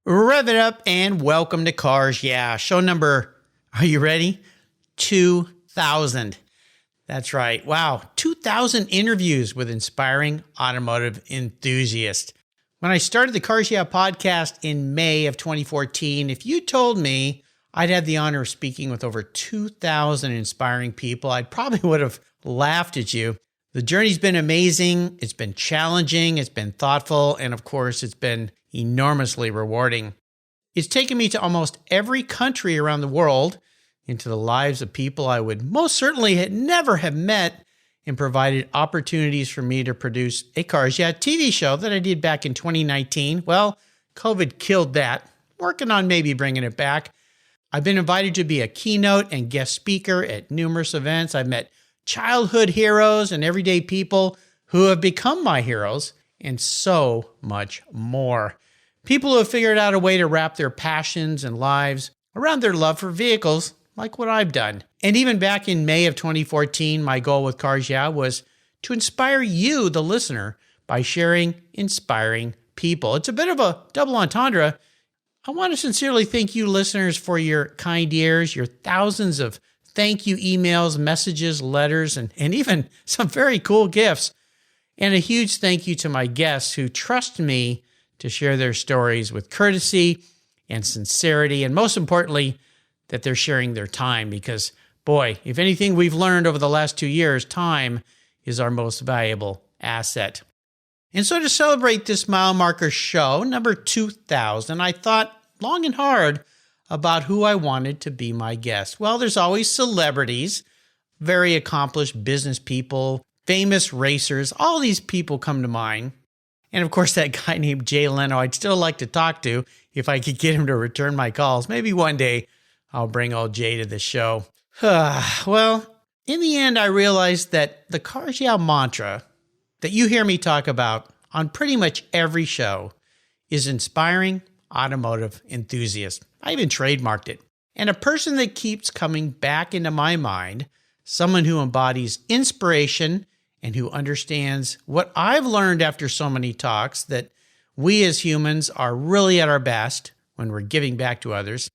Rev it up and welcome to Cars Yeah! Show number, are you ready? 2,000. That's right. Wow, 2,000 interviews with inspiring automotive enthusiasts. When I started the Cars Yeah! Podcast in May of 2014, if you told me I'd have the honor of speaking with over 2,000 inspiring people, I probably would have laughed at you. The journey's been amazing. It's been challenging. It's been thoughtful. And of course, it's been enormously rewarding. It's taken me to almost every country around the world, into the lives of people I would most certainly never have met, and provided opportunities for me to produce a Cars Yeah! TV show that I did back in 2019. Well, COVID killed that. Working on maybe bringing it back. I've been invited to be a keynote and guest speaker at numerous events. I've met childhood heroes and everyday people who have become my heroes, and so much more. People who have figured out a way to wrap their passions and lives around their love for vehicles, like what I've done. And even back in May of 2014, my goal with Cars Yeah! Was to inspire you, the listener, by sharing inspiring people. It's a bit of a double entendre. I want to sincerely thank you, listeners, for your kind ears, your thousands of thank you emails, messages, letters, and even some very cool gifts. And a huge thank you to my guests who trust me to share their stories with courtesy and sincerity, and most importantly, that they're sharing their time, because, boy, if anything we've learned over the last 2 years, time is our most valuable asset. And so to celebrate this mile marker show, number 2,000, I thought long and hard about who I wanted to be my guest. Well, there's always celebrities, very accomplished business people, famous racers. All these people come to mind. And of course, that guy named Jay Leno, I'd still like to talk to if I could get him to return my calls. Maybe one day I'll bring old Jay to the show. Well, in the end, I realized that the Cars Yeah! Mantra that you hear me talk about on pretty much every show is inspiring automotive enthusiasts. I even trademarked it. And a person that keeps coming back into my mind, someone who embodies inspiration and who understands what I've learned after so many talks, that we as humans are really at our best when we're giving back to others,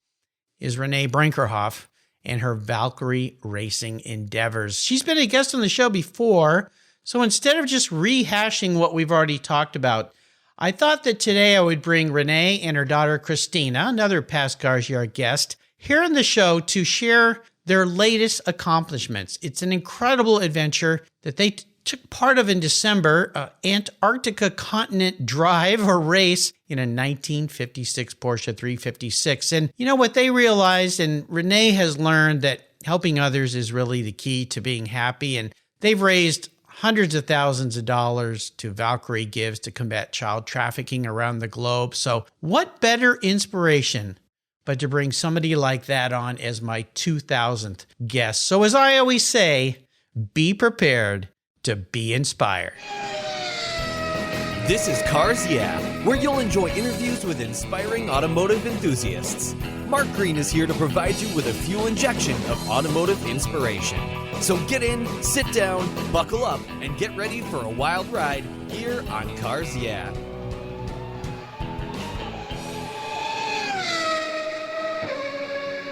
is Renee Brenkerhoff and her Valkyrie racing endeavors. She's been a guest on the show before, so instead of just rehashing what we've already talked about, I thought that today I would bring Renee and her daughter Christina, another past Cars Yeah! Guest, here on the show to share their latest accomplishments. It's an incredible adventure that they took part of in December, Antarctica continent drive or race in a 1956 Porsche 356. And you know what they realized, and Renee has learned, that helping others is really the key to being happy. And they've raised hundreds of thousands of dollars to Valkyrie Gives to combat child trafficking around the globe. So what better inspiration but to bring somebody like that on as my 2,000th guest. So as I always say, be prepared to be inspired. This is Cars Yeah!, where you'll enjoy interviews with inspiring automotive enthusiasts. Mark Green is here to provide you with a fuel injection of automotive inspiration. So get in, sit down, buckle up, and get ready for a wild ride here on Cars Yeah!.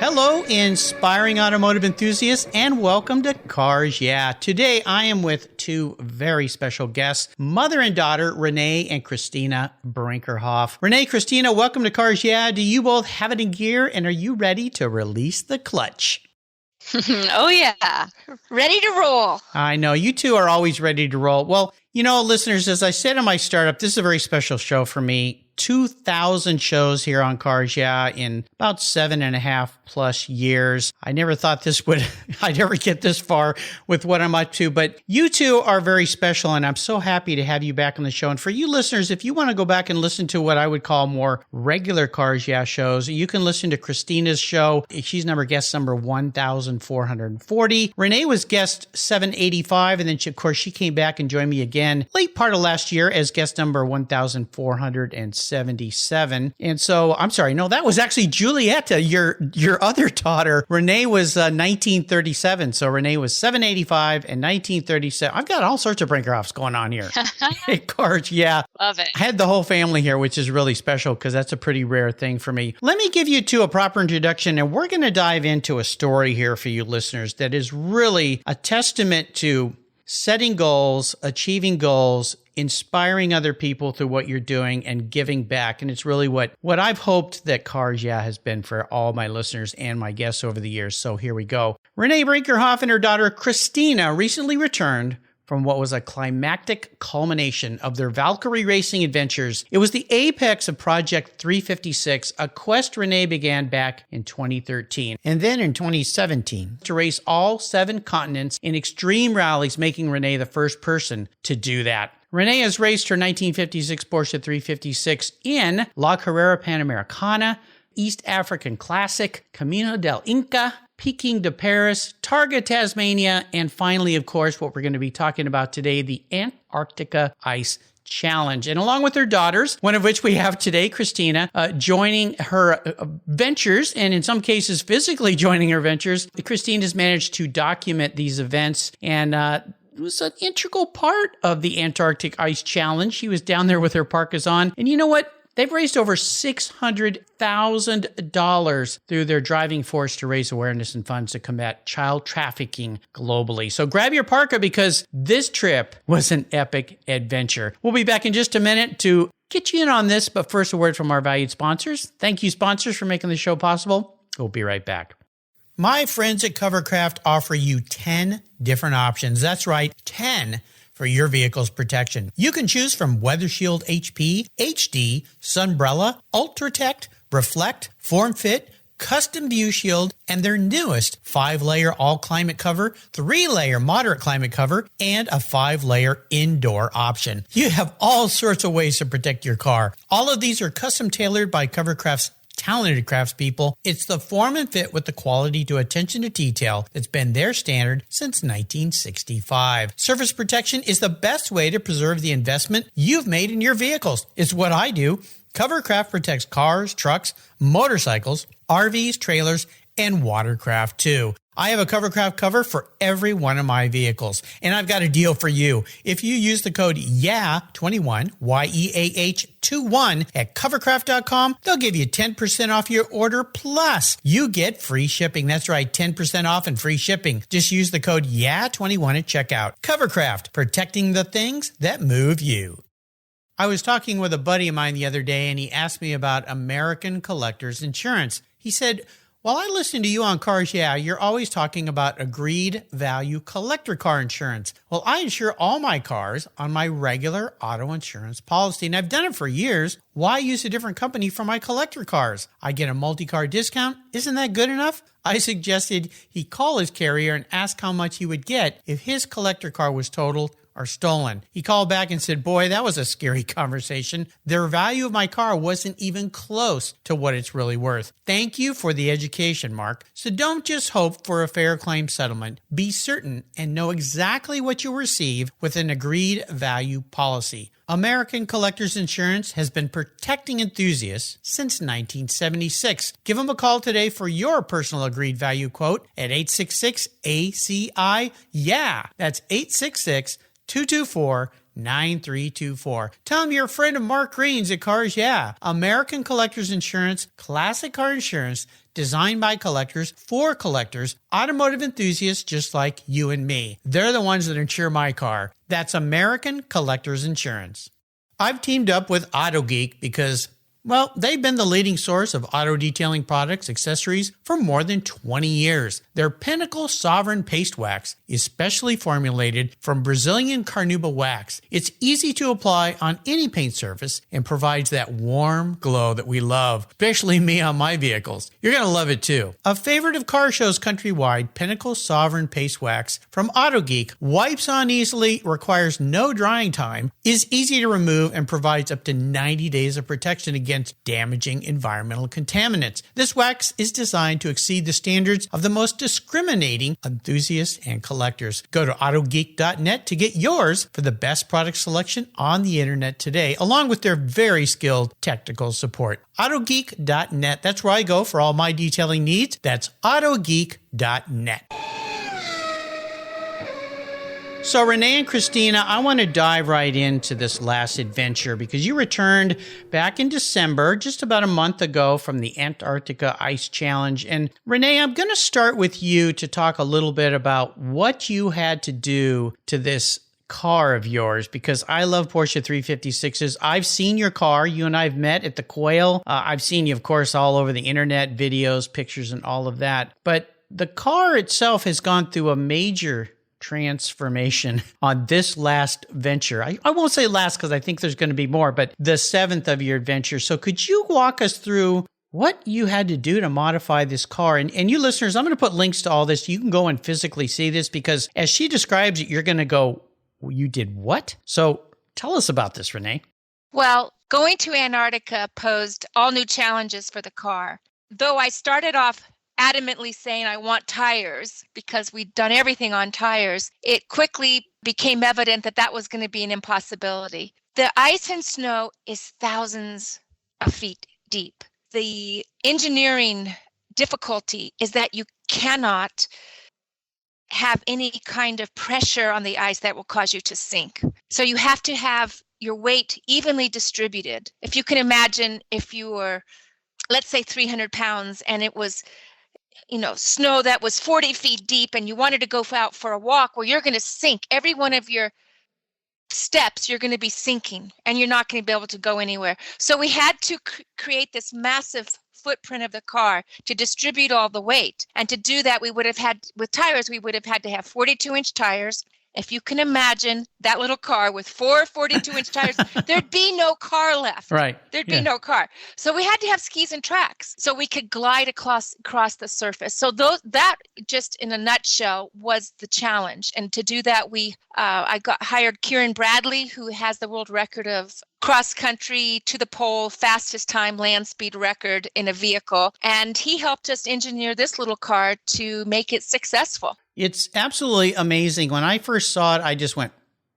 Hello, inspiring automotive enthusiasts, and welcome to Cars Yeah! Today, I am with two very special guests, mother and daughter, Renee and Christina Brinkerhoff. Renee, Christina, welcome to Cars Yeah! Do you both have it in gear, and are you ready to release the clutch? Oh, yeah. Ready to roll. I know. You two are always ready to roll. Well, you know, listeners, as I said in my startup, this is a very special show for me. 2,000 shows here on Cars Yeah! In about 7.5+ years. I never thought I'd ever get this far with what I'm up to, but you two are very special, and I'm so happy to have you back on the show. And for you listeners, if you want to go back and listen to what I would call more regular Cars Yeah! Shows, you can listen to Christina's show. She's guest number 1,440. Renee was guest 785, and then of course she came back and joined me again late part of last year as guest number 1,460. 1977. And so, I'm sorry, no, that was actually Julieta, your other daughter. Renee was 1937. So Renee was 785 and 1937. I've got all sorts of Brinkerhoffs going on here. Cars, yeah. Love it. I had the whole family here, which is really special because that's a pretty rare thing for me. Let me give you a proper introduction, and we're going to dive into a story here for you listeners that is really a testament to setting goals, achieving goals, inspiring other people through what you're doing, and giving back. And it's really what I've hoped that Cars Yeah has been for all my listeners and my guests over the years. So here we go. Renee Brenkerhoff and her daughter Christina recently returned from what was a climactic culmination of their Valkyrie racing adventures. It was the apex of Project 356, a quest Renee began back in 2013. And then in 2017, to race all 7 continents in extreme rallies, making Renee the first person to do that. Renee has raced her 1956 Porsche 356 in La Carrera Panamericana, East African Classic, Camino del Inca, Peking to Paris, Targa Tasmania, and finally, of course, what we're going to be talking about today, the Antarctica Ice Challenge. And along with her daughters, one of which we have today, Christina, joining her ventures, and in some cases physically joining her ventures, Christina's managed to document these events and it was an integral part of the Antarctic Ice Challenge. She was down there with her parkas on, and you know what? They've raised over $600,000 through their driving force to raise awareness and funds to combat child trafficking globally. So grab your parka because this trip was an epic adventure. We'll be back in just a minute to get you in on this, but first a word from our valued sponsors. Thank you, sponsors, for making the show possible. We'll be right back. My friends at Covercraft offer you 10 different options. That's right, 10 for your vehicle's protection. You can choose from Weather Shield HP, HD, Sunbrella, Ultratect, Reflect, Form Fit, Custom View Shield, and their newest 5-layer all-climate cover, 3-layer moderate climate cover, and a 5-layer indoor option. You have all sorts of ways to protect your car. All of these are custom tailored by Covercraft's talented craftspeople. It's the form and fit with the quality to attention to detail that's been their standard since 1965. Surface protection is the best way to preserve the investment you've made in your vehicles. It's what I do. Covercraft protects cars, trucks, motorcycles, RVs, trailers, and watercraft too. I have a Covercraft cover for every one of my vehicles, and I've got a deal for you. If you use the code YEAH21, YEAH21 at covercraft.com, they'll give you 10% off your order, plus you get free shipping. That's right, 10% off and free shipping. Just use the code YEAH21 at checkout. Covercraft, protecting the things that move you. I was talking with a buddy of mine the other day, and he asked me about American Collectors Insurance. He said, while I listen to you on Cars Yeah, you're always talking about agreed value collector car insurance. Well, I insure all my cars on my regular auto insurance policy, and I've done it for years. Why use a different company for my collector cars? I get a multi-car discount. Isn't that good enough? I suggested he call his carrier and ask how much he would get if his collector car was totaled or stolen. He called back and said, boy, that was a scary conversation. The value of my car wasn't even close to what it's really worth. Thank you for the education, Mark. So don't just hope for a fair claim settlement. Be certain and know exactly what you'll receive with an agreed value policy. American Collectors Insurance has been protecting enthusiasts since 1976. Give them a call today for your personal agreed value quote at 866-ACI-YEAH. That's 866-224-9324. Tell them you're a friend of Mark Green's at Cars Yeah. American Collectors Insurance, classic car insurance, designed by collectors for collectors, automotive enthusiasts just like you and me. They're the ones that insure my car. That's American Collectors Insurance. I've teamed up with AutoGeek because, well, they've been the leading source of auto detailing products, accessories for more than 20 years. Their Pinnacle Sovereign Paste Wax is specially formulated from Brazilian carnauba wax. It's easy to apply on any paint surface and provides that warm glow that we love, especially me on my vehicles. You're going to love it too. A favorite of car shows countrywide, Pinnacle Sovereign Paste Wax from AutoGeek wipes on easily, requires no drying time, is easy to remove, and provides up to 90 days of protection against against damaging environmental contaminants. This wax is designed to exceed the standards of the most discriminating enthusiasts and collectors. Go to autogeek.net to get yours for the best product selection on the internet today, along with their very skilled technical support. Autogeek.net. That's where I go for all my detailing needs. That's autogeek.net. So Renee and Christina, I want to dive right into this last adventure because you returned back in December, just about a month ago, from the Antarctica Ice Challenge. And Renee, I'm going to start with you to talk a little bit about what you had to do to this car of yours, because I love Porsche 356s. I've seen your car. You and I have met at the Quail. I've seen you, of course, all over the internet, videos, pictures, and all of that. But the car itself has gone through a major transformation on this last venture. I won't say last because I think there's going to be more, but the seventh of your adventure. So could you walk us through what you had to do to modify this car? And you listeners, I'm going to put links to all this. You can go and physically see this because as she describes it, you're going to go, well, you did what? So tell us about this, Renee. Well, going to Antarctica posed all new challenges for the car. Though I started off adamantly saying I want tires because we'd done everything on tires, it quickly became evident that that was going to be an impossibility. The ice and snow is thousands of feet deep. The engineering difficulty is that you cannot have any kind of pressure on the ice that will cause you to sink. So you have to have your weight evenly distributed. If you can imagine, if you were, let's say 300 pounds and it was snow that was 40 feet deep and you wanted to go out for a walk, well, you're going to sink. Every one of your steps, you're going to be sinking and you're not going to be able to go anywhere. So we had to create this massive footprint of the car to distribute all the weight. And to do that, we would have had, with tires, we would have had to have 42-inch tires. If you can imagine that little car with 4 42-inch tires, there'd be no car left. Right. There'd be no car. So we had to have skis and tracks so we could glide across the surface. So that just in a nutshell was the challenge. And to do that, I hired Kieran Bradley, who has the world record of cross country to the pole, fastest time land speed record in a vehicle. And he helped us engineer this little car to make it successful. It's absolutely amazing. When I first saw it, I just went,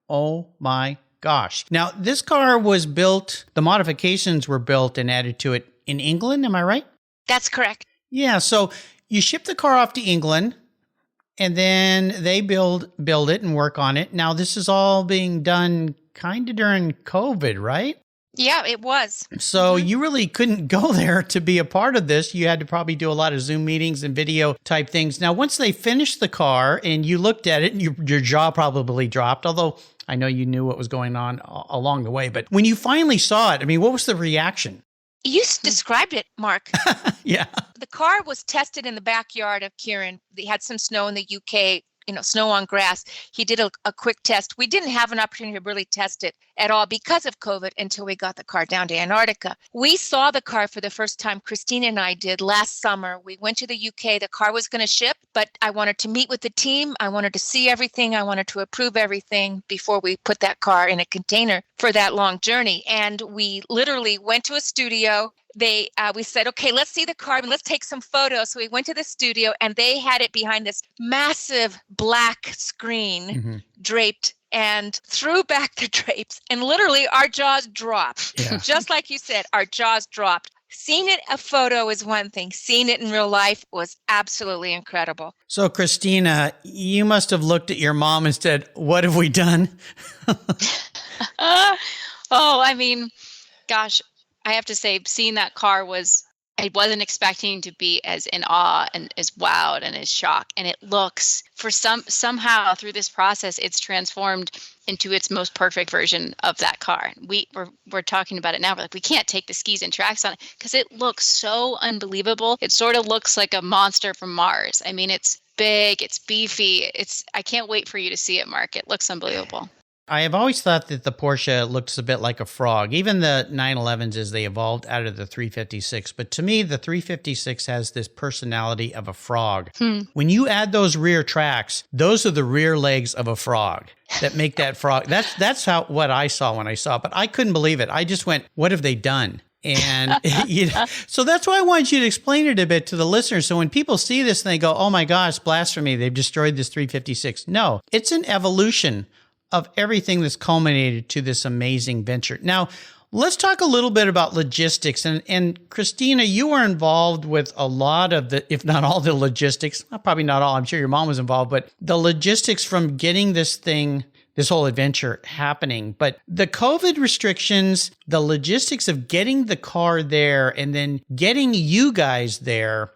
oh my gosh. Now, this car was built, the modifications were built and added to it in England. Am I right? That's correct. Yeah. So you ship the car off to England and then they build it and work on it. Now, this is all being done kind of during COVID, right? Yeah, it was. So you really couldn't go there to be a part of this. You had to probably do a lot of Zoom meetings and video type things. Now, once they finished the car and you looked at it, and your jaw probably dropped, although I know you knew what was going on along the way. But when you finally saw it, I mean, what was the reaction? You described it, Mark. Yeah. The car was tested in the backyard of Kieran. They had some snow in the UK, snow on grass. He did a quick test. We didn't have an opportunity to really test it at all because of COVID until we got the car down to Antarctica. We saw the car for the first time, Christina and I did last summer. We went to the UK. The car was going to ship, but I wanted to meet with the team. I wanted to see everything. I wanted to approve everything before we put that car in a container for that long journey. And we literally went to a studio. We said, okay, let's see the car and let's take some photos. So we went to the studio and they had it behind this massive black screen draped and threw back the drapes. And literally our jaws dropped. Yeah. Just like you said, our jaws dropped. Seeing it a photo is one thing. Seeing it in real life was absolutely incredible. So Christina, you must have looked at your mom and said, what have we done? I mean, gosh. I have to say, seeing that car I wasn't expecting to be as in awe and as wowed and as shocked. And it looks, somehow through this process, it's transformed into its most perfect version of that car. We're talking about it now. We're like, we can't take the skis and tracks on it because it looks so unbelievable. It sort of looks like a monster from Mars. I mean, it's big, it's beefy. I can't wait for you to see it, Mark. It looks unbelievable. I have always thought that the Porsche looks a bit like a frog, even the 911s as they evolved out of the 356. But to me, the 356 has this personality of a frog. When you add those rear tracks, those are the rear legs of a frog that make that frog. That's what I saw when I saw it. But I couldn't believe it. I just went, what have they done? And so that's why I wanted you to explain it a bit to the listeners. So when people see this and they go, oh my gosh, blasphemy, they've destroyed this 356. No, it's an evolution of everything that's culminated to this amazing venture. Now, let's talk a little bit about logistics. And Christina, you were involved with a lot of the, if not all the logistics, probably not all, I'm sure your mom was involved, but the logistics from getting this whole adventure happening. But the COVID restrictions, the logistics of getting the car there and then getting you guys there,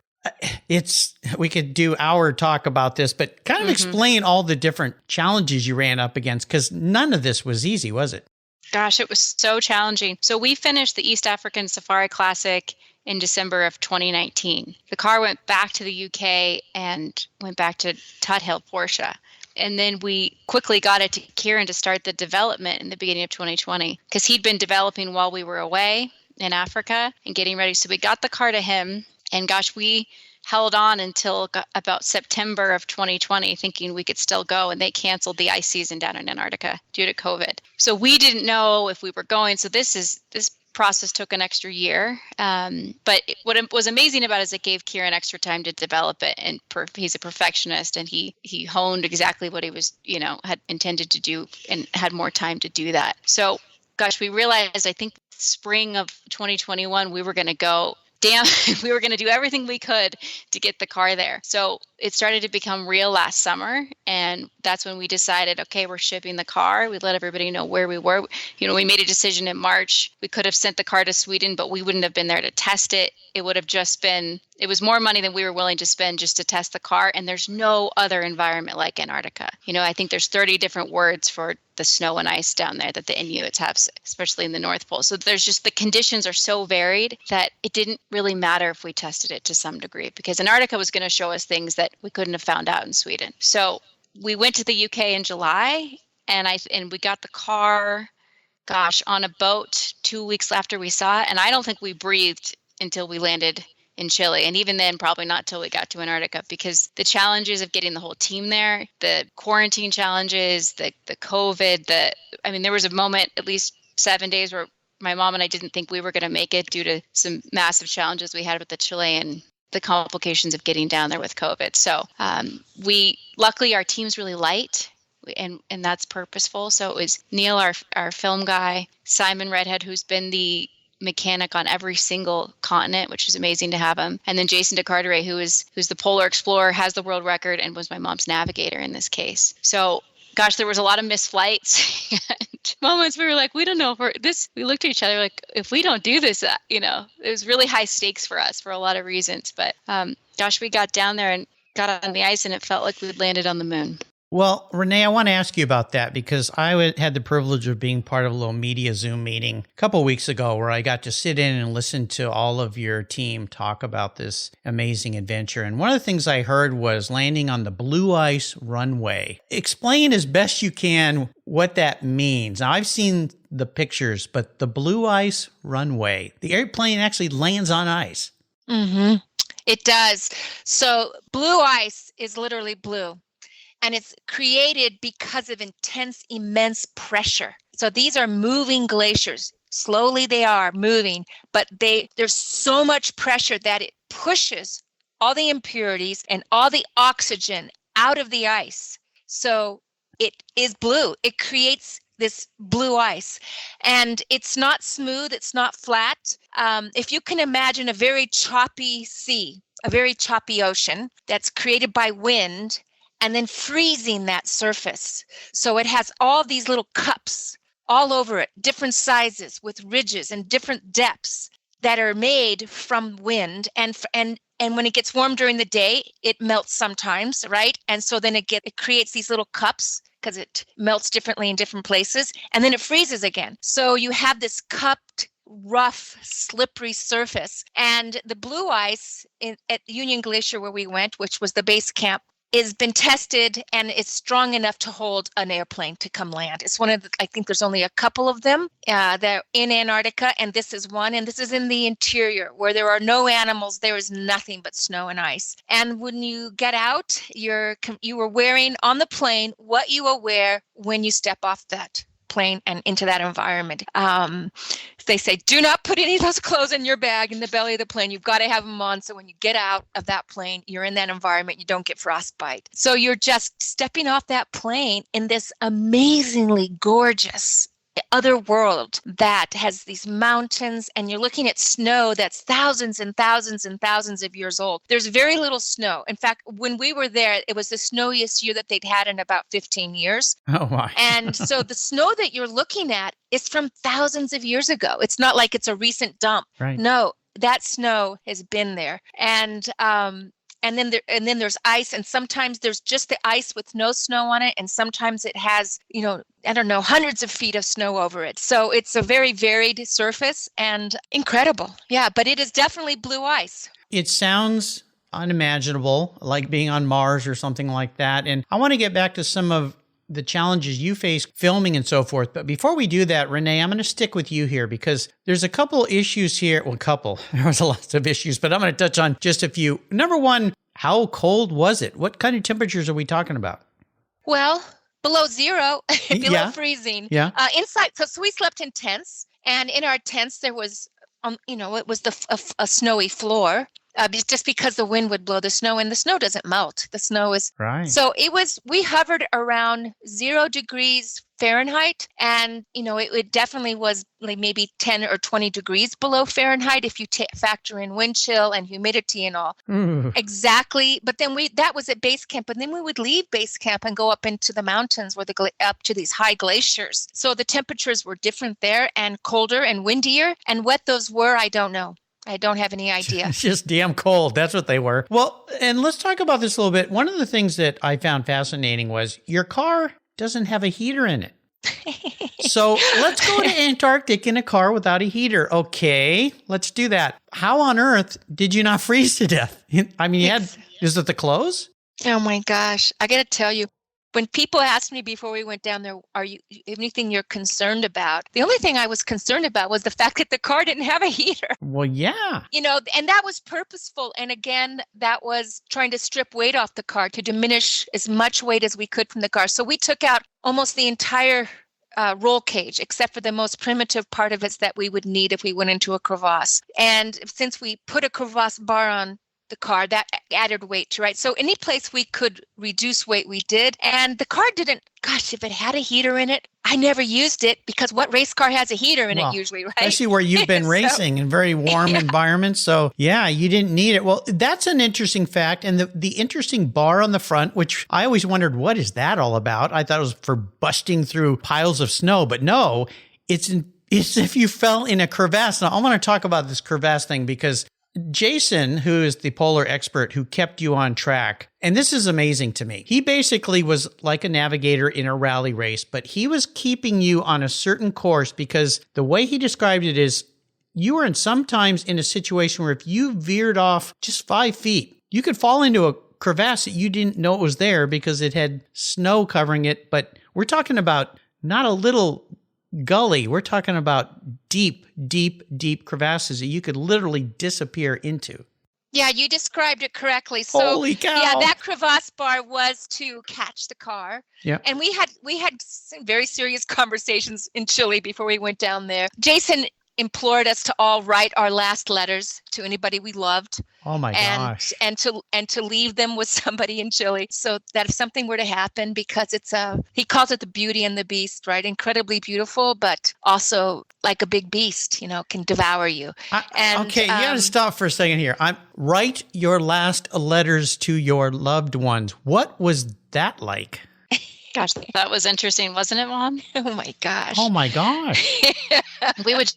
we could do our talk about this, but kind of explain all the different challenges you ran up against, because none of this was easy, was it? Gosh, it was so challenging. So we finished the East African Safari Classic in December of 2019. The car went back to the UK and went back to Tuthill Porsche. And then we quickly got it to Kieran to start the development in the beginning of 2020, because he'd been developing while we were away in Africa and getting ready. So we got the car to him, and gosh, we held on until about September of 2020, thinking we could still go, and they canceled the ice season down in Antarctica due to COVID. So we didn't know if we were going. So this process took an extra year. But what was amazing about it is it gave Kieran extra time to develop it. And he's a perfectionist, and he honed exactly what he was, had intended to do and had more time to do that. So, gosh, we realized, I think spring of 2021, we were going to go. We were going to do everything we could to get the car there. So it started to become real last summer. And that's when we decided, okay, we're shipping the car. We let everybody know where we were. We made a decision in March. We could have sent the car to Sweden, but we wouldn't have been there to test it. It would have just been, it was more money than we were willing to spend just to test the car. And there's no other environment like Antarctica. I think there's 30 different words for the snow and ice down there that the Inuits have, especially in the North Pole. So there's just, the conditions are so varied that it didn't really matter if we tested it to some degree, because Antarctica was going to show us things that we couldn't have found out in Sweden. So we went to the UK in July, and we got the car, gosh, on a boat 2 weeks after we saw it. And I don't think we breathed until we landed in Chile. And even then, probably not till we got to Antarctica, because the challenges of getting the whole team there, the quarantine challenges, the COVID, there was a moment, at least 7 days, where my mom and I didn't think we were going to make it due to some massive challenges we had with the Chilean, the complications of getting down there with COVID. So luckily our team's really light, and that's purposeful. So it was Neil, our film guy, Simon Redhead, who's been the mechanic on every single continent, which is amazing to have him. And then Jason DeCarteret, who's the polar explorer, has the world record, and was my mom's navigator in this case. So, gosh, there was a lot of missed flights and moments we were like, we don't know if we're this. We looked at each other like, if we don't do this, it was really high stakes for us for a lot of reasons. But gosh, we got down there and got on the ice, and it felt like we'd landed on the moon. Well, Renee, I want to ask you about that, because I had the privilege of being part of a little media Zoom meeting a couple of weeks ago where I got to sit in and listen to all of your team talk about this amazing adventure. And one of the things I heard was landing on the blue ice runway. Explain as best you can what that means. Now, I've seen the pictures, but the blue ice runway, the airplane actually lands on ice. Mm-hmm. It does. So blue ice is literally blue. And it's created because of intense, immense pressure. So these are moving glaciers. Slowly they are moving, but there's so much pressure that it pushes all the impurities and all the oxygen out of the ice. So it is blue. It creates this blue ice. And it's not smooth. It's not flat. If you can imagine a very choppy sea, a very choppy ocean that's created by wind, and then freezing that surface. So it has all these little cups all over it, different sizes with ridges and different depths that are made from wind. And when it gets warm during the day, it melts sometimes, right? And so then it creates these little cups because it melts differently in different places, and then it freezes again. So you have this cupped, rough, slippery surface. And the blue ice at Union Glacier where we went, which was the base camp, has been tested and it's strong enough to hold an airplane to come land. It's one of the, I think there's only a couple of them that are in Antarctica, and this is one, and this is in the interior where there are no animals. There is nothing but snow and ice. And when you get out, you were wearing on the plane what you will wear when you step off that plane and into that environment. They say, do not put any of those clothes in your bag in the belly of the plane. You've got to have them on. So when you get out of that plane, you're in that environment, you don't get frostbite. So you're just stepping off that plane in this amazingly gorgeous other world that has these mountains, and you're looking at snow that's thousands and thousands and thousands of years old. There's very little snow. In fact, when we were there, it was the snowiest year that they'd had in about 15 years. Oh, my. And so the snow that you're looking at is from thousands of years ago. It's not like it's a recent dump. Right. No, that snow has been there. And then there's ice, and sometimes there's just the ice with no snow on it, and sometimes it has, hundreds of feet of snow over it. So it's a very varied surface and incredible. Yeah, but it is definitely blue ice. It sounds unimaginable, like being on Mars or something like that. And I want to get back to some of the challenges you face filming and so forth. But before we do that, Renee, I'm going to stick with you here because there's a couple issues here. Well, there was a lot of issues, but I'm going to touch on just a few. Number one, how cold was it? What kind of temperatures are we talking about? Well, below zero, below freezing. Yeah. Inside, so we slept in tents, and in our tents there was, it was a snowy floor. Just because the wind would blow the snow, and the snow doesn't melt. The snow is right. So we hovered around 0 degrees Fahrenheit, and it definitely was like maybe 10 or 20 degrees below Fahrenheit if you factor in wind chill and humidity and all. Ooh. Exactly. But then that was at base camp, and then we would leave base camp and go up into the mountains where up to these high glaciers. So the temperatures were different there, and colder and windier, and what those were, I don't know. I don't have any idea. It's just damn cold. That's what they were. Well, and let's talk about this a little bit. One of the things that I found fascinating was your car doesn't have a heater in it. So let's go to Antarctic in a car without a heater. Okay, let's do that. How on earth did you not freeze to death? I mean, is it the clothes? Oh my gosh. I got to tell you, when people asked me before we went down there, are you anything you're concerned about? The only thing I was concerned about was the fact that the car didn't have a heater. Well, yeah. And that was purposeful. And again, that was trying to strip weight off the car to diminish as much weight as we could from the car. So we took out almost the entire roll cage, except for the most primitive part of it that we would need if we went into a crevasse. And since we put a crevasse bar on the car, that added weight to, right? So any place we could reduce weight, we did. And the car didn't, gosh, if it had a heater in it, I never used it, because what race car has a heater in it usually, right? Especially where you've been racing in very warm environments. So yeah, you didn't need it. Well, that's an interesting fact. And the interesting bar on the front, which I always wondered, what is that all about? I thought it was for busting through piles of snow, but no, it's if you fell in a crevasse. Now I want to talk about this crevasse thing because Jason, who is the polar expert who kept you on track, and this is amazing to me. He basically was like a navigator in a rally race, but he was keeping you on a certain course because the way he described it is you were sometimes in a situation where if you veered off just 5 feet, you could fall into a crevasse that you didn't know it was there because it had snow covering it. But we're talking about not a little gully. We're talking about deep, deep, deep crevasses that you could literally disappear into. Yeah, you described it correctly. So, holy cow. Yeah, that crevasse bar was to catch the car. Yeah. And we had some very serious conversations in Chile before we went down there. Jason implored us to all write our last letters to anybody we loved. Oh my gosh. And to leave them with somebody in Chile, so that if something were to happen, because he calls it the beauty and the beast, right? Incredibly beautiful, but also like a big beast, can devour you. Okay, you got to stop for a second here. Write your last letters to your loved ones. What was that like? Gosh, that was interesting, wasn't it, Mom? Oh my gosh. Oh my gosh. We would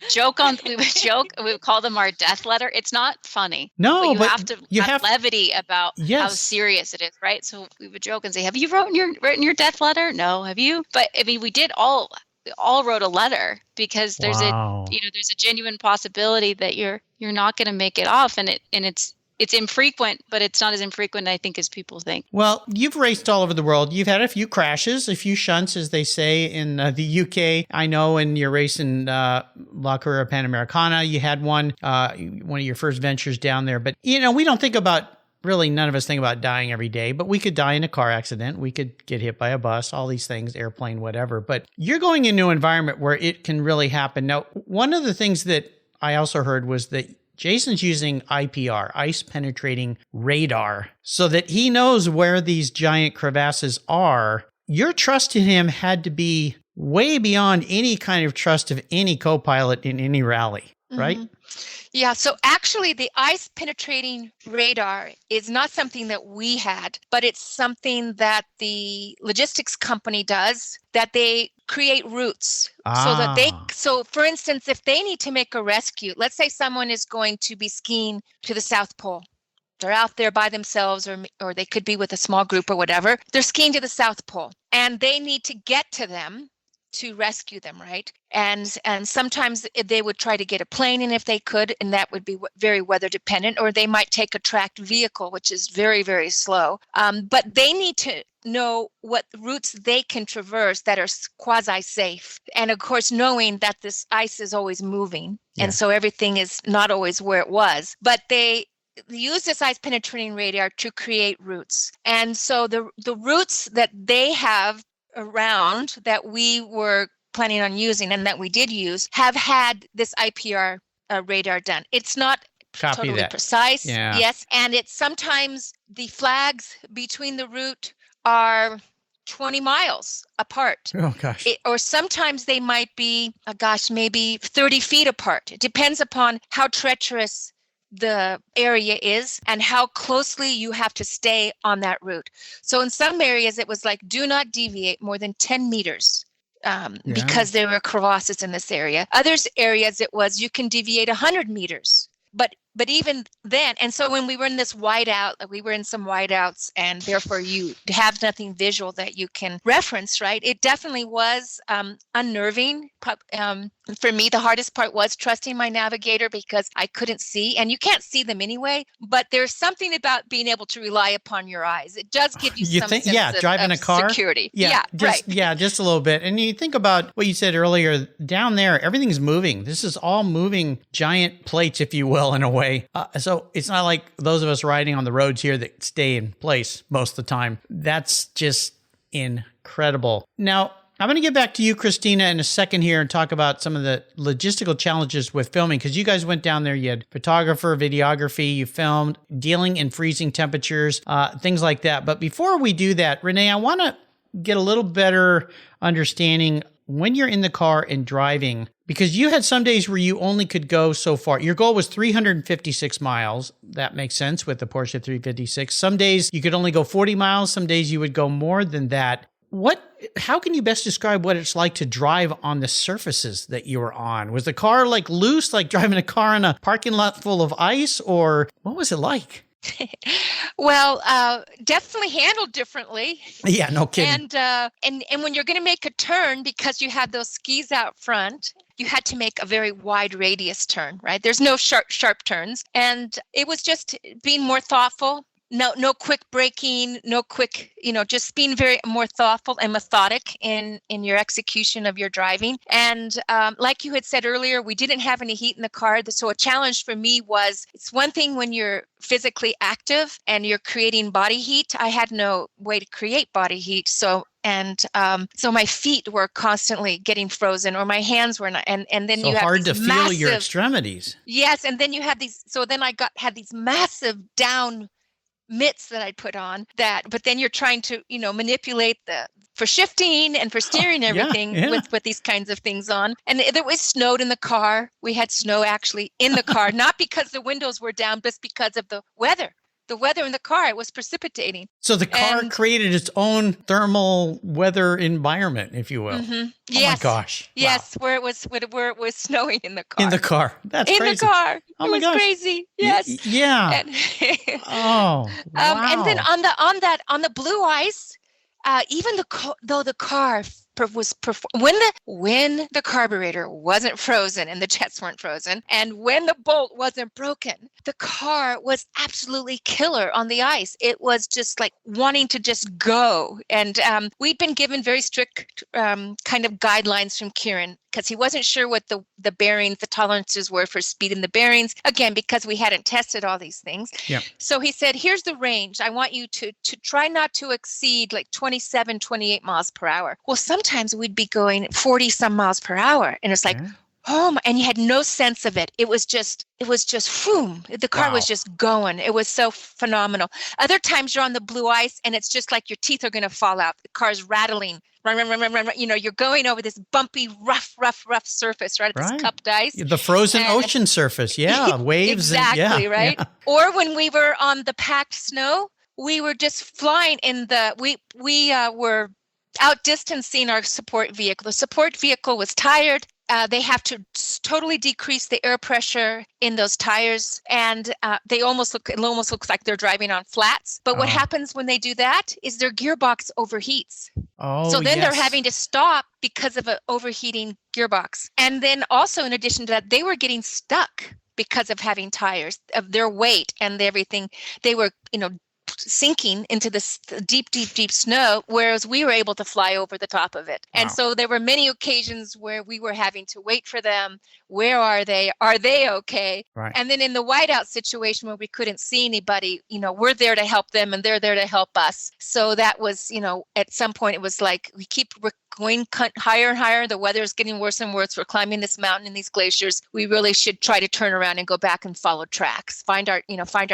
call them our death letter. It's not funny. No, but you have to have levity about yes. how serious it is, right? So we would joke and say, have you written your death letter? No, have you? But I mean, we all wrote a letter because there's a genuine possibility that you're not going to make it off, and it's infrequent, but it's not as infrequent, I think, as people think. Well, you've raced all over the world. You've had a few crashes, a few shunts, as they say in the UK. I know in your race in La Carrera Panamericana, you had one of your first ventures down there. But, we don't think about really none of us think about dying every day, but we could die in a car accident. We could get hit by a bus, all these things, airplane, whatever. But you're going into an environment where it can really happen. Now, one of the things that I also heard was that Jason's using IPR, ice penetrating radar, so that he knows where these giant crevasses are. Your trust in him had to be way beyond any kind of trust of any co-pilot in any rally, right? Yeah, so actually the ice penetrating radar is not something that we had, but it's something that the logistics company does, that they create routes so for instance, if they need to make a rescue, let's say someone is going to be skiing to the South Pole. They're out there by themselves or they could be with a small group or whatever. They're skiing to the South Pole and they need to get to them to rescue them, right? And sometimes they would try to get a plane in if they could, and that would be very weather dependent, or they might take a tracked vehicle, which is very, very slow. But they need to know what routes they can traverse that are quasi-safe. And of course, knowing that this ice is always moving, and so everything is not always where it was. But they use this ice penetrating radar to create routes. And so the routes that they have around that we were planning on using and that we did use have had this IPR radar done. It's not totally precise. Yes. And it's sometimes the flags between the route are 20 miles apart. Oh, gosh. Or sometimes they might be, maybe 30 feet apart. It depends upon how treacherous the area is and how closely you have to stay on that route. So in some areas, it was like, do not deviate more than 10 meters because there were crevasses in this area. Others areas, it was, you can deviate 100 meters. But even then, and so when we were in this whiteout, we were in some whiteouts, and therefore you have nothing visual that you can reference, right? It definitely was unnerving. For me, the hardest part was trusting my navigator because I couldn't see, and you can't see them anyway, but there's something about being able to rely upon your eyes. It does give you some sense driving of a car, security. Just a little bit. And you think about what you said earlier, down there, everything's moving. This is all moving giant plates, if you will, in a way. So it's not like those of us riding on the roads here that stay in place most of the time. That's just incredible. Now, I'm going to get back to you, Christina, in a second here and talk about some of the logistical challenges with filming, because you guys went down there, you had photographer, videography, you filmed, dealing in freezing temperatures, things like that. But before we do that, Renee, I want to get a little better understanding when you're in the car and driving, because you had some days where you only could go so far. Your goal was 356 miles. That makes sense with the Porsche 356. Some days you could only go 40 miles. Some days you would go more than that. How can you best describe what it's like to drive on the surfaces that you were on? Was the car like loose, like driving a car in a parking lot full of ice, or what was it like? Well, definitely handled differently. Yeah, no kidding. And when you're going to make a turn, because you had those skis out front, you had to make a very wide radius turn, right? There's no sharp turns. And it was just being more thoughtful. No quick braking, no quick, just being very more thoughtful and methodic in your execution of your driving. And like you had said earlier, we didn't have any heat in the car. So a challenge for me was, it's one thing when you're physically active and you're creating body heat. I had no way to create body heat. So my feet were constantly getting frozen, or my hands were not. And then so you have hard to these feel your extremities. Yes, and then you had these. So then had these massive down mitts that I'd put on but then you're trying to, manipulate for shifting and for steering everything with these kinds of things on. And there was snowed in the car. We had snow actually in the car, not because the windows were down, but because of the weather. The weather in the car, it was precipitating. So the car created its own thermal weather environment, if you will. Mm-hmm. Yes. Oh my gosh. Yes, wow. where it was snowing in the car. In the car. That's crazy. In the car. Oh it my was gosh. Crazy. Yes. Yeah. Oh. Wow. And then on the blue ice, even though the car when the carburetor wasn't frozen and the jets weren't frozen, and when the bolt wasn't broken, the car was absolutely killer on the ice. It was just like wanting to just go. And we'd been given very strict kind of guidelines from Kieran, because he wasn't sure what the bearings, the tolerances were for speed in the bearings, again, because we hadn't tested all these things. Yeah. So he said, here's the range. I want you to try not to exceed like 27, 28 miles per hour. Well, sometimes we'd be going 40 some miles per hour. And it's like, oh my, and you had no sense of it. It was just, boom. The car was just going. It was so phenomenal. Other times you're on the blue ice and it's just like your teeth are going to fall out. The car's rattling. Run. You know, you're going over this bumpy, rough surface, right? This cupped ice. The frozen ocean surface. Yeah. Waves. Exactly, right? Yeah. Or when we were on the packed snow, we were just flying in we were outdistancing our support vehicle. The support vehicle was tired. They have to totally decrease the air pressure in those tires, and it almost looks like they're driving on flats. But what happens when they do that is their gearbox overheats. Oh, so then they're having to stop because of an overheating gearbox. And then also, in addition to that, they were getting stuck because of having tires, of their weight and everything. They were, sinking into this deep snow, whereas we were able to fly over the top of it. And so there were many occasions where we were having to wait for them. Where are they? Are they okay? Right. And then in the whiteout situation where we couldn't see anybody, we're there to help them and they're there to help us. So that was, at some point it was like we're going higher and higher. The weather is getting worse and worse. We're climbing this mountain and these glaciers. We really should try to turn around and go back and follow tracks. Find our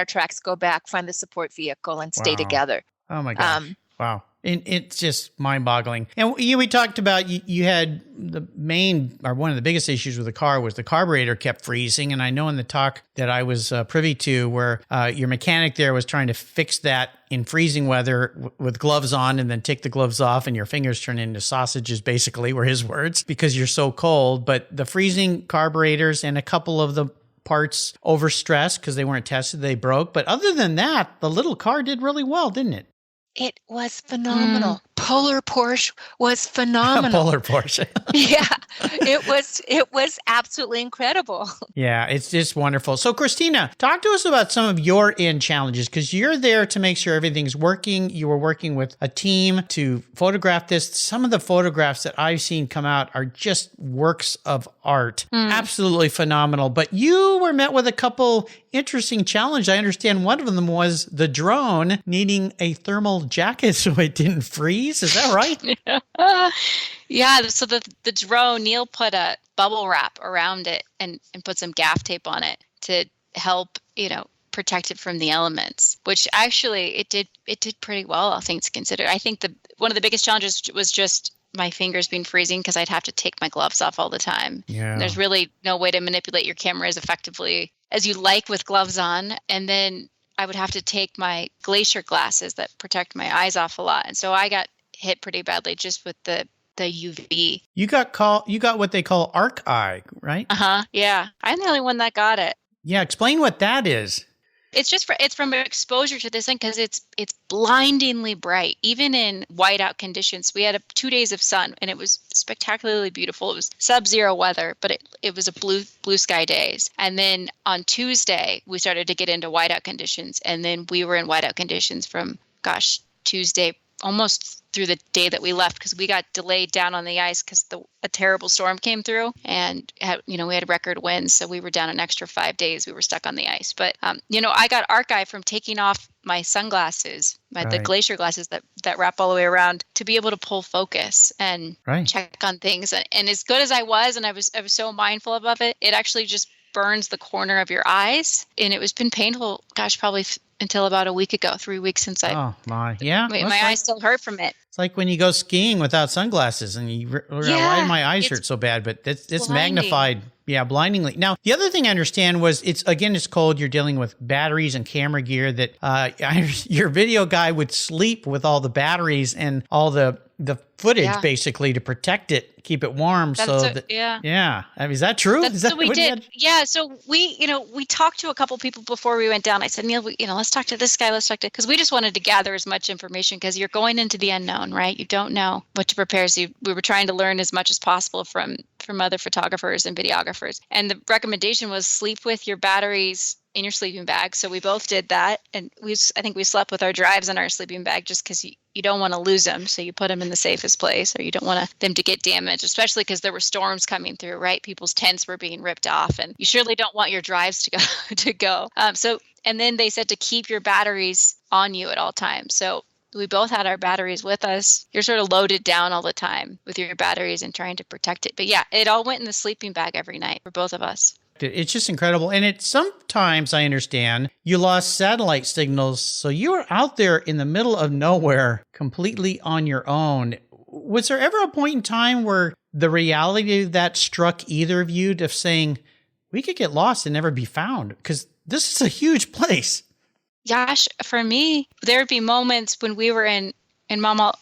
tracks, go back, find the support vehicle, and stay together. Oh my gosh! Wow. It's just mind-boggling. And we talked about you had the main, or one of the biggest issues with the car was the carburetor kept freezing. And I know in the talk that I was privy to where your mechanic there was trying to fix that in freezing weather with gloves on, and then take the gloves off and your fingers turn into sausages, basically, were his words, because you're so cold. But the freezing carburetors and a couple of the parts overstressed because they weren't tested, they broke. But other than that, the little car did really well, didn't it? It was phenomenal. Polar Porsche was phenomenal. Polar Porsche. Yeah, it was absolutely incredible. Yeah, it's just wonderful. So Christina, talk to us about some of your end challenges, because you're there to make sure everything's working. You were working with a team to photograph this. Some of the photographs that I've seen come out are just works of art. Absolutely phenomenal. But you were met with a couple interesting challenges. I understand one of them was the drone needing a thermal jacket so it didn't freeze. Is that right? Yeah. So the drone, Neil put a bubble wrap around it and put some gaff tape on it to help, protect it from the elements, which actually it did pretty well, all things considered. I think one of the biggest challenges was just my fingers being freezing because I'd have to take my gloves off all the time. Yeah. And there's really no way to manipulate your camera as effectively as you like with gloves on. And then I would have to take my glacier glasses that protect my eyes off a lot. And so I got hit pretty badly just with the UV. You got what they call arc eye, right? Yeah. I'm the only one that got it. Yeah. Explain what that is. It's from exposure to this thing because it's blindingly bright. Even in whiteout conditions, we had 2 days of sun and it was spectacularly beautiful. It was sub-zero weather, but it was a blue sky days. And then on Tuesday, we started to get into whiteout conditions, and then we were in whiteout conditions from Tuesday almost through the day that we left, because we got delayed down on the ice because a terrible storm came through, and we had record winds, so we were down an extra 5 days. We were stuck on the ice. But I got arc eye from taking off my sunglasses, the glacier glasses that wrap all the way around, to be able to pull focus and check on things. And as good as I was so mindful of it, it actually just burns the corner of your eyes, and it was been painful. Probably until about a week ago, 3 weeks since Oh my, yeah. My eyes still hurt from it. It's like when you go skiing without sunglasses, and why my eyes hurt so bad, but it's magnified. Yeah, blindingly. Now, the other thing I understand was it's cold. You're dealing with batteries and camera gear that your video guy would sleep with all the batteries and all the the footage Yeah. basically to protect it, keep it warm. Yeah. I mean, is that true? That's Is that what we what you did. had? Yeah. So we talked to a couple people before we went down. I said, Neil, let's talk to this guy. Let's talk to, because we just wanted to gather as much information because you're going into the unknown, right? You don't know what to prepare. So we were trying to learn as much as possible from other photographers and videographers. And the recommendation was sleep with your batteries in your sleeping bag. So we both did that. And I think we slept with our drives in our sleeping bag just because you don't want to lose them. So you put them in the safest place, or you don't want them to get damaged, especially because there were storms coming through, right? People's tents were being ripped off, and you surely don't want your drives to go. And then they said to keep your batteries on you at all times. So we both had our batteries with us. You're sort of loaded down all the time with your batteries and trying to protect it. But yeah, it all went in the sleeping bag every night for both of us. It's just incredible. And sometimes I understand you lost satellite signals. So you were out there in the middle of nowhere completely on your own. Was there ever a point in time where the reality of that struck either of you of saying, we could get lost and never be found? Because this is a huge place. Gosh, for me, there would be moments when we were in Mama.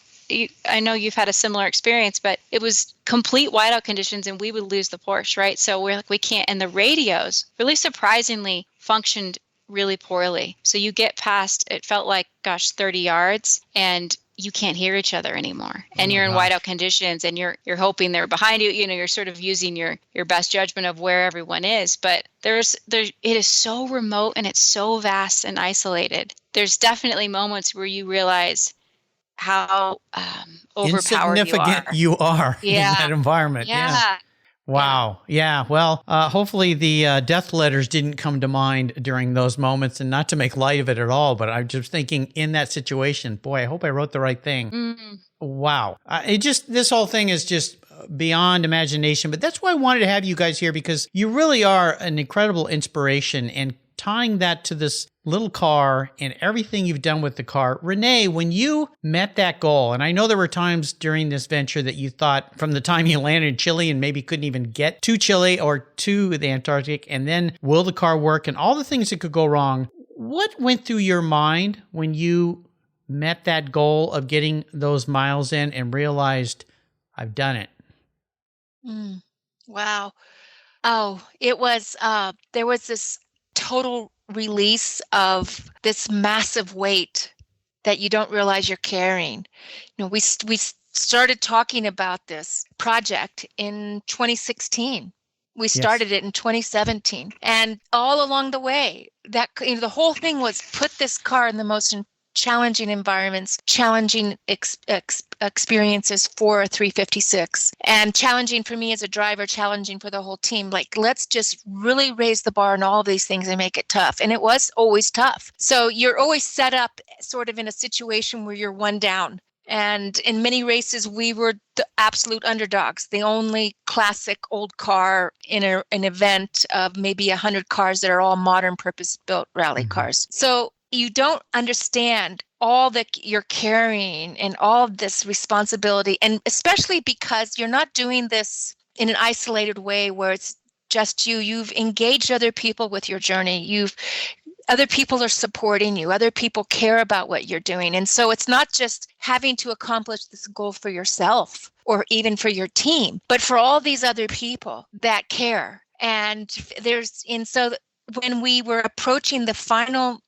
I know you've had a similar experience, but it was complete whiteout conditions and we would lose the Porsche, right? So we're like, we can't. And the radios really surprisingly functioned really poorly. So you get past, it felt like, 30 yards and you can't hear each other anymore. And you're in whiteout conditions and you're hoping they're behind you. You're sort of using your best judgment of where everyone is. But it is so remote and it's so vast and isolated. There's definitely moments where you realize how overpowered you are in that environment. Yeah. Wow. Yeah. Well, hopefully the death letters didn't come to mind during those moments, and not to make light of it at all, but I'm just thinking in that situation, boy, I hope I wrote the right thing. Mm-hmm. Wow. This whole thing is just beyond imagination, but that's why I wanted to have you guys here, because you really are an incredible inspiration, and tying that to this little car and everything you've done with the car. Renee, when you met that goal, and I know there were times during this venture that you thought from the time you landed in Chile and maybe couldn't even get to Chile or to the Antarctic, and then will the car work and all the things that could go wrong. What went through your mind when you met that goal of getting those miles in and realized, I've done it? Wow. Oh, it was, there was this total release of this massive weight that you don't realize you're carrying. We started talking about this project in 2016. We started it in 2017, and all along the way, that the whole thing was put this car in the most challenging environments, challenging experiences for a 356, and challenging for me as a driver, challenging for the whole team. Like, let's just really raise the bar on all of these things and make it tough. And it was always tough. So you're always set up sort of in a situation where you're one down. And in many races, we were the absolute underdogs, the only classic old car in an event of maybe 100 cars that are all modern purpose-built rally cars. So you don't understand all that you're carrying and all of this responsibility, and especially because you're not doing this in an isolated way where it's just you. You've engaged other people with your journey. Other people are supporting you. Other people care about what you're doing. And so it's not just having to accomplish this goal for yourself or even for your team, but for all these other people that care. And so when we were approaching the final,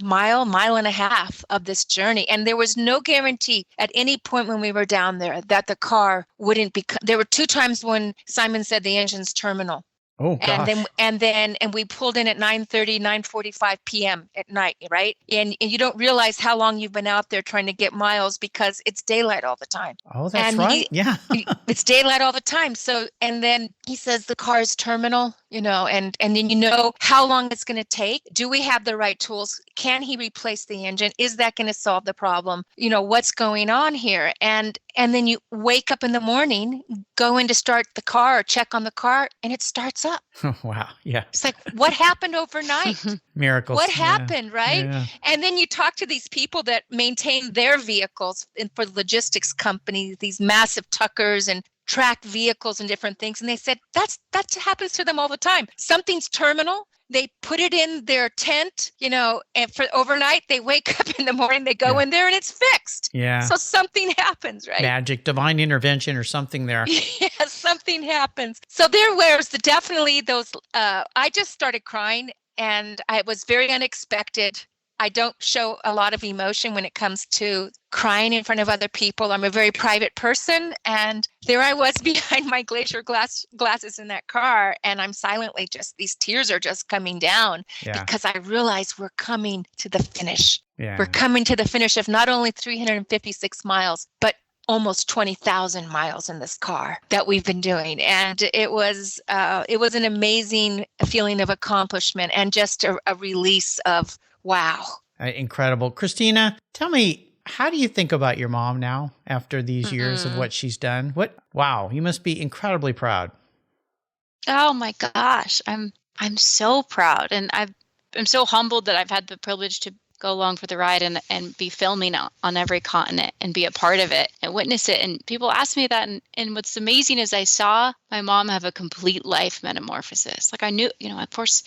mile and a half of this journey, and there was no guarantee at any point when we were down there that the car wouldn't be. There were 2 times when Simon said the engine's terminal. Oh, gosh. And we pulled in at 9:30, 9:45 p.m. at night, right? And you don't realize how long you've been out there trying to get miles because it's daylight all the time. Oh, that's right. It's daylight all the time. So, and then he says the car is terminal, and then how long it's going to take. Do we have the right tools? Can he replace the engine? Is that going to solve the problem? What's going on here? And then you wake up in the morning, go in to start the car or check on the car, and it starts up. Wow. Yeah. It's like, what happened overnight? Miracles. What happened, right? Yeah. And then you talk to these people that maintain their vehicles for logistics companies, these massive Tuckers and track vehicles and different things. And they said, that happens to them all the time. Something's terminal. They put it in their tent, and for overnight, they wake up in the morning, they go in there and it's fixed. Yeah. So something happens, right? Magic, divine intervention or something there. Yes, something happens. So there was definitely those, I just started crying and it was very unexpected. I don't show a lot of emotion when it comes to crying in front of other people. I'm a very private person. And there I was behind my glacier glasses in that car. And I'm silently these tears are just coming down because I realize we're coming to the finish. Yeah. We're coming to the finish of not only 356 miles, but almost 20,000 miles in this car that we've been doing. And it was an amazing feeling of accomplishment and just a release of wow. Incredible. Christina, tell me, how do you think about your mom now after these years of what she's done? Wow, you must be incredibly proud. Oh my gosh, I'm so proud. And I'm so humbled that I've had the privilege to go along for the ride and be filming on every continent and be a part of it and witness it. And people ask me that. And what's amazing is I saw my mom have a complete life metamorphosis. Like I knew, of course,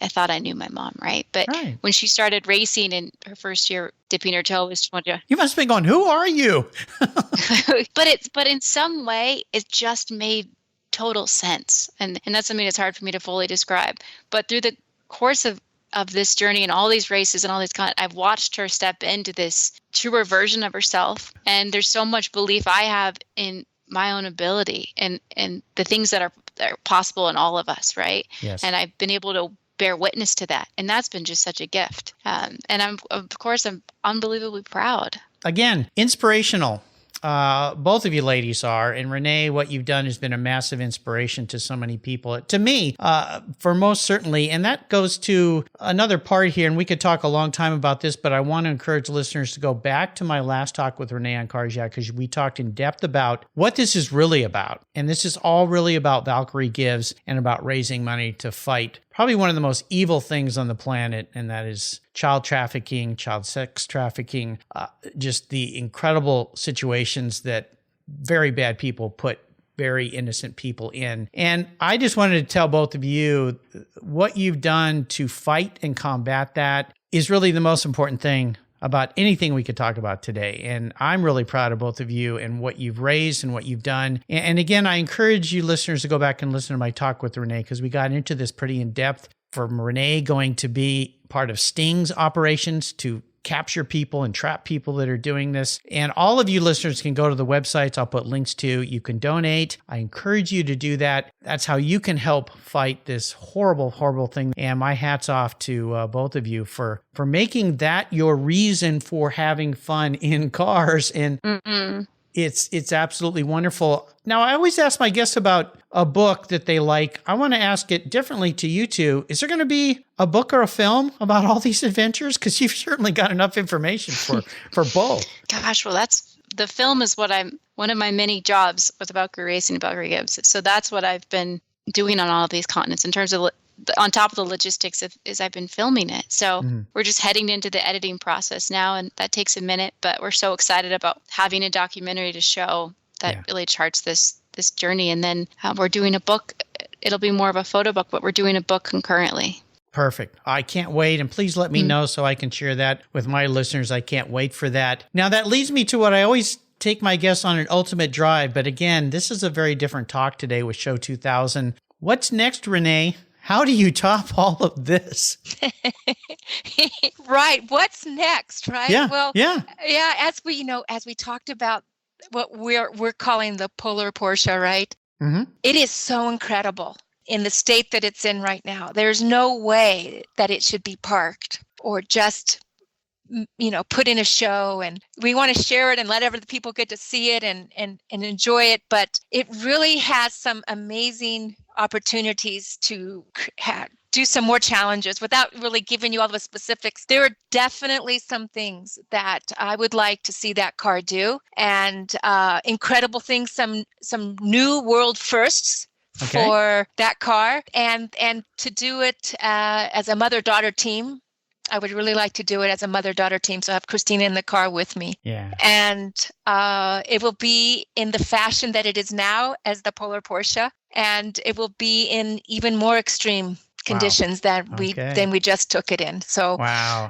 I thought I knew my mom, right? But when she started racing in her first year, dipping her toe was you must have been going, who are you? but in some way, it just made total sense. And that's something that's hard for me to fully describe. But through the course of this journey and all these races and all these I've watched her step into this truer version of herself. And there's so much belief I have in my own ability and the things that are possible in all of us, right? Yes. And I've been able to bear witness to that. And that's been just such a gift. And I'm unbelievably proud. Again, inspirational. Both of you ladies are. And Renee, what you've done has been a massive inspiration to so many people. To me, for most certainly. And that goes to another part here. And we could talk a long time about this, but I want to encourage listeners to go back to my last talk with Renee on Cars Yeah, because we talked in depth about what this is really about. And this is all really about Valkyrie Gives and about raising money to fight probably one of the most evil things on the planet, and that is child trafficking, child sex trafficking, just the incredible situations that very bad people put very innocent people in. And I just wanted to tell both of you what you've done to fight and combat that is really the most important thing about anything we could talk about today. And I'm really proud of both of you and what you've raised and what you've done. And again, I encourage you listeners to go back and listen to my talk with Renee, because we got into this pretty in depth. From Renee going to be part of Sting's operations to capture people and trap people that are doing this. And all of you listeners can go to the websites I'll put links to. You can donate. I encourage you to do that. That's how you can help fight this horrible, horrible thing. And my hat's off to both of you for making that your reason for having fun in cars. And it's absolutely wonderful. Now, I always ask my guests about a book that they like. I want to ask it differently to you two. Is there going to be a book or a film about all these adventures? Because you've certainly got enough information for both. Gosh, well, the film is one of my many jobs with Valkyrie Racing and Valkyrie Gives. So that's what I've been doing on all of these continents in terms of on top of the logistics is I've been filming it. So we're just heading into the editing process now, and that takes a minute, but we're so excited about having a documentary to show that really charts this journey. And then we're doing a book. It'll be more of a photo book, but we're doing a book concurrently. Perfect. I can't wait. And please let me know so I can share that with my listeners. I can't wait for that. Now, that leads me to what I always take my guests on an ultimate drive. But again, this is a very different talk today with Show 2000. What's next, Renee? How do you top all of this? Right. What's next, right? Yeah. Well, yeah. As we talked about what we're calling the polar Porsche, right? It is so incredible in the state that it's in right now. There's no way that it should be parked or just, put in a show, and we want to share it and let other people get to see it and enjoy it. But it really has some amazing opportunities to do some more challenges without really giving you all the specifics. There are definitely some things that I would like to see that car do, and incredible things, some new world firsts for that car, and to do it as a mother-daughter team. I would really like to do it as a mother-daughter team. So I have Christina in the car with me. Yeah. And it will be in the fashion that it is now as the Polar Porsche. And it will be in even more extreme conditions than we just took it in. So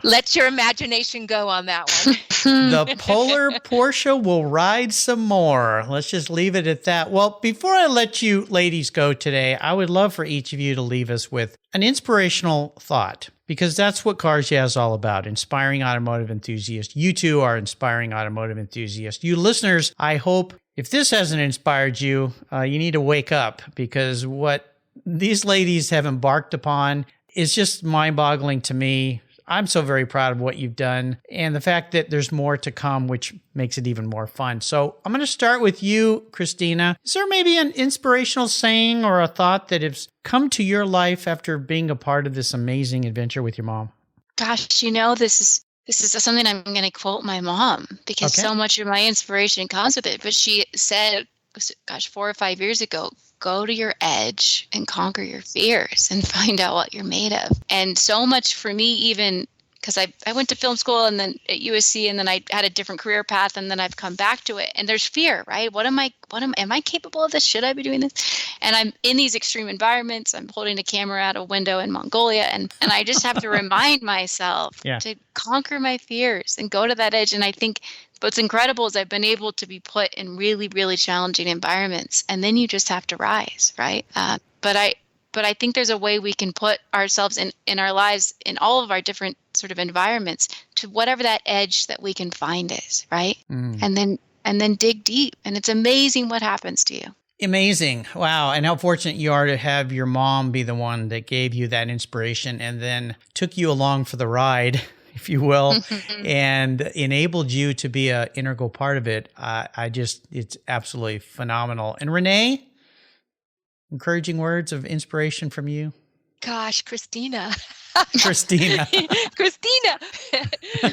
let your imagination go on that one. The Polar Porsche will ride some more. Let's just leave it at that. Well, before I let you ladies go today, I would love for each of you to leave us with an inspirational thought, because that's what Cars Yeah is all about, inspiring automotive enthusiasts. You two are inspiring automotive enthusiasts. You listeners, I hope if this hasn't inspired you, you need to wake up, because what these ladies have embarked upon is just mind-boggling to me. I'm so very proud of what you've done, and the fact that there's more to come, which makes it even more fun. So I'm going to start with you, Christina. Is there maybe an inspirational saying or a thought that has come to your life after being a part of this amazing adventure with your mom? Gosh, this is something I'm going to quote my mom, because so much of my inspiration comes with it. But she said, 4 or 5 years ago, go to your edge and conquer your fears and find out what you're made of. And so much for me, even because I went to film school and then at USC, and then I had a different career path, and then I've come back to it. And there's fear, right? Am I capable of this? Should I be doing this? And I'm in these extreme environments. I'm holding a camera out a window in Mongolia, and I just have to remind myself to conquer my fears and go to that edge. And I think what's incredible is I've been able to be put in really, really challenging environments, and then you just have to rise, right? But I think there's a way we can put ourselves in our lives, in all of our different sort of environments, to whatever that edge that we can find is, right? And then dig deep, and it's amazing what happens to you. Amazing. Wow. And how fortunate you are to have your mom be the one that gave you that inspiration and then took you along for the ride, if you will, and enabled you to be an integral part of it. It's absolutely phenomenal. And Renee, encouraging words of inspiration from you? Gosh, Christina. Christina.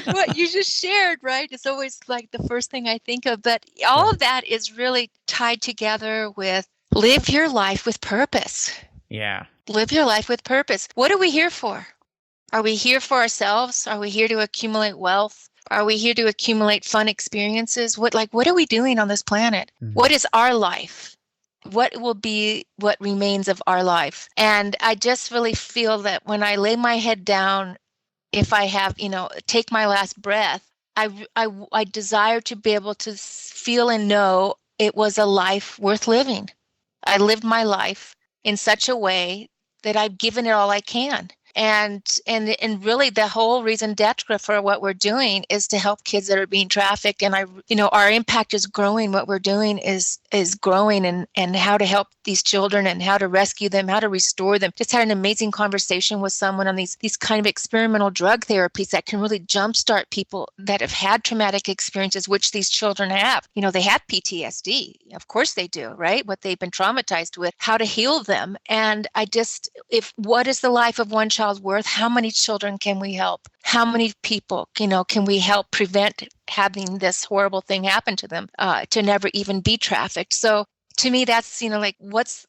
What you just shared, right? It's always like the first thing I think of. But all of that is really tied together with live your life with purpose. Yeah. Live your life with purpose. What are we here for? Are we here for ourselves? Are we here to accumulate wealth? Are we here to accumulate fun experiences? What are we doing on this planet? Mm-hmm. What is our life? What will be what remains of our life? And I just really feel that when I lay my head down, if I have, take my last breath, I desire to be able to feel and know it was a life worth living. I lived my life in such a way that I've given it all I can. And really the whole reason d'etre for what we're doing is to help kids that are being trafficked. And our impact is growing. What we're doing is growing, and how to help these children and how to rescue them, how to restore them. Just had an amazing conversation with someone on these kind of experimental drug therapies that can really jumpstart people that have had traumatic experiences, which these children have. They have PTSD. Of course they do, right? What they've been traumatized with, how to heal them. And what is the life of one child worth? How many children can we help? How many people, can we help prevent having this horrible thing happen to them, to never even be trafficked? So to me, that's,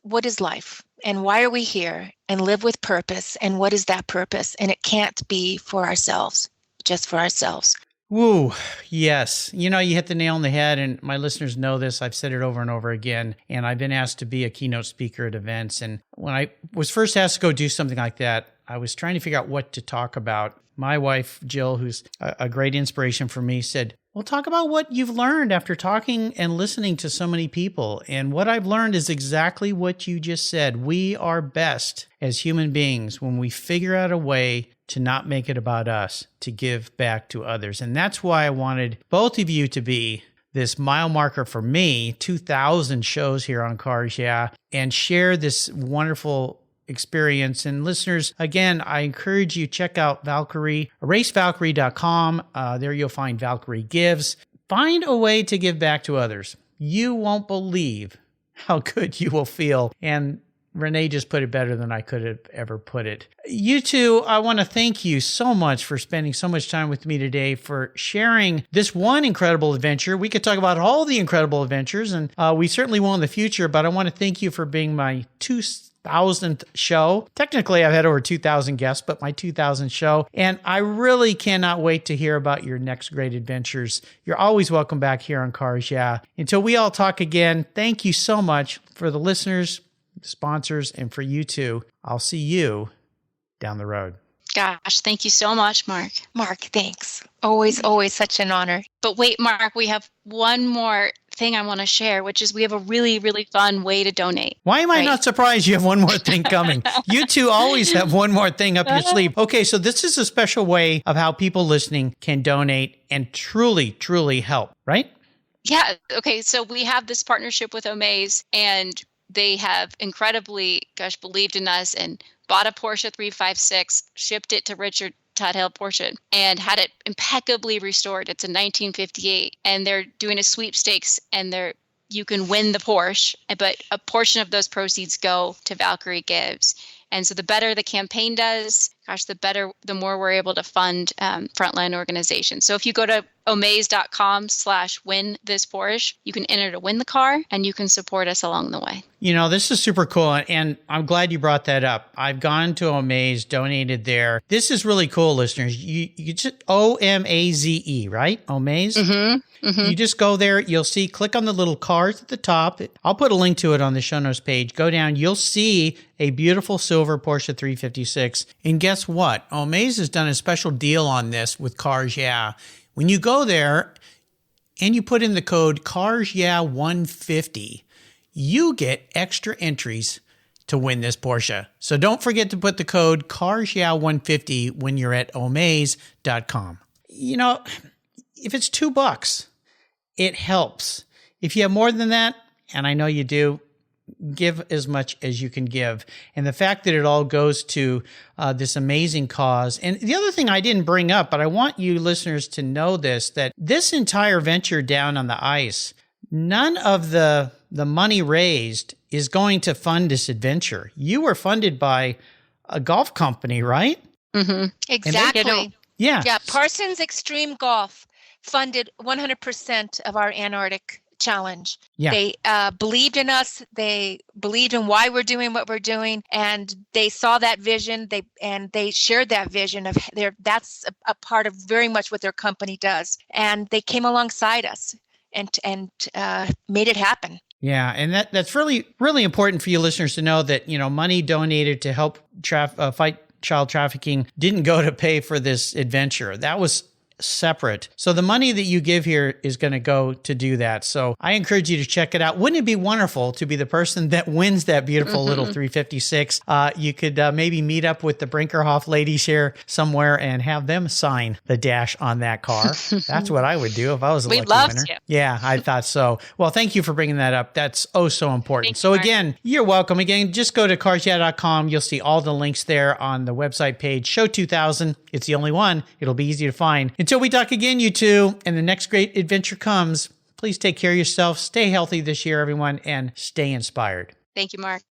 what is life and why are we here, and live with purpose. And what is that purpose? And it can't be for ourselves, just for ourselves. Woo. Yes. You hit the nail on the head, and my listeners know this. I've said it over and over again, and I've been asked to be a keynote speaker at events. And when I was first asked to go do something like that, I was trying to figure out what to talk about. My wife, Jill, who's a great inspiration for me, said, well, talk about what you've learned after talking and listening to so many people. And what I've learned is exactly what you just said. We are best as human beings when we figure out a way to not make it about us, to give back to others. And that's why I wanted both of you to be this mile marker for me, 2,000 shows here on Cars Yeah, and share this wonderful experience. And listeners, again, I encourage you, check out Valkyrie, racevalkyrie.com. There you'll find Valkyrie Gives. Find a way to give back to others. You won't believe how good you will feel. And Renee just put it better than I could have ever put it. You two, I want to thank you so much for spending so much time with me today, for sharing this one incredible adventure. We could talk about all the incredible adventures, and we certainly will in the future, but I want to thank you for being my two 2,000th show. Technically, I've had over 2,000 guests, but my 2,000th show. And I really cannot wait to hear about your next great adventures. You're always welcome back here on Cars Yeah. Until we all talk again, thank you so much for the listeners, sponsors, and for you too. I'll see you down the road. Gosh, thank you so much, Mark. Mark, thanks. Always such an honor. But wait, Mark, we have one more thing I want to share, which is we have a really, really fun way to donate. Why am I not surprised you have one more thing coming? You two always have one more thing up your sleeve. Okay, so this is a special way of how people listening can donate and truly, truly help, right? Yeah. Okay. So we have this partnership with Omaze, and they have incredibly, believed in us and bought a Porsche 356, shipped it to Richard Tudhill Porsche, and had it impeccably restored. It's a 1958, and they're doing a sweepstakes, and you can win the Porsche, but a portion of those proceeds go to Valkyrie Gives. And so the better the campaign does, the more we're able to fund frontline organizations. So if you go to omaze.com/win this Porsche, you can enter to win the car, and you can support us along the way. You know, this is super cool, and I'm glad you brought that up. I've gone to Omaze, donated there. This is really cool, listeners. You just OMAZE, right? Omaze? Mm-hmm. Mm-hmm. You just go there. You'll see, click on the little cars at the top. I'll put a link to it on the show notes page. Go down. You'll see a beautiful silver Porsche 356. And guess what? Omaze has done a special deal on this with Cars Yeah. When you go there and you put in the code CarsYeah150, you get extra entries to win this Porsche. So don't forget to put the code CarsYeah150 when you're at omaze.com. You know, if it's $2, it helps. If you have more than that, and I know you do, give as much as you can give. And the fact that it all goes to this amazing cause. And the other thing I didn't bring up, but I want you listeners to know this, that this entire venture down on the ice, none of the money raised is going to fund this adventure. You were funded by a golf company, right? Mm-hmm. Exactly. Yeah. Parsons Extreme Golf funded 100% of our Antarctic challenge. Yeah. They believed in us. They believed in why we're doing what we're doing, and they saw that vision. They shared that vision of that's a part of very much what their company does, and they came alongside us and made it happen. Yeah, and that's really, really important for you listeners to know that, you know, money donated to help fight child trafficking didn't go to pay for this adventure. That was separate. So the money that you give here is going to go to do that. So I encourage you to check it out. Wouldn't it be wonderful to be the person that wins that beautiful little 356? You could maybe meet up with the Brinkerhoff ladies here somewhere and have them sign the dash on that car. That's what I would do if I was a lucky winner. To. Yeah, I thought so. Well, thank you for bringing that up. That's so important. So again, you're welcome. Again, just go to carsyeah.com. You'll see all the links there on the website page. Show 2000. It's the only one. It'll be easy to find. Until we talk again, you two, and the next great adventure comes, please take care of yourself. Stay healthy this year, everyone, and stay inspired. Thank you, Mark.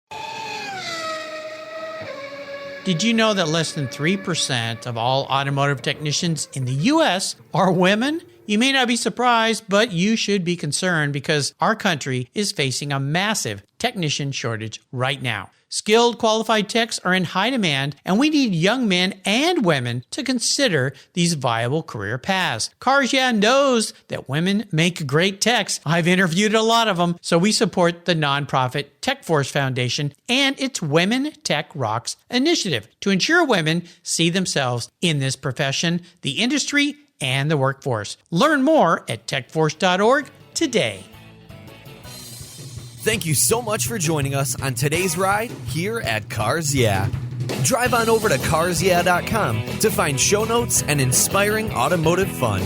Did you know that less than 3% of all automotive technicians in the U.S. are women? You may not be surprised, but you should be concerned because our country is facing a massive technician shortage right now. Skilled, qualified techs are in high demand, and we need young men and women to consider these viable career paths. Cars Yeah knows that women make great techs. I've interviewed a lot of them, so we support the nonprofit Tech Force Foundation and its Women Tech Rocks initiative to ensure women see themselves in this profession, the industry, and the workforce. Learn more at techforce.org today. Thank you so much for joining us on today's ride here at Cars Yeah. Drive on over to carsyeah.com to find show notes and inspiring automotive fun.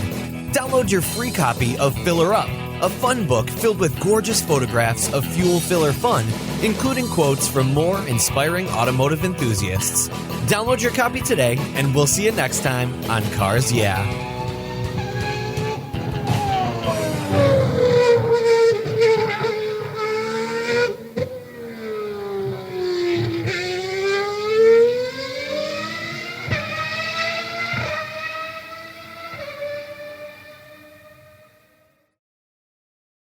Download your free copy of Filler Up, a fun book filled with gorgeous photographs of fuel filler fun, including quotes from more inspiring automotive enthusiasts. Download your copy today, and we'll see you next time on Cars Yeah.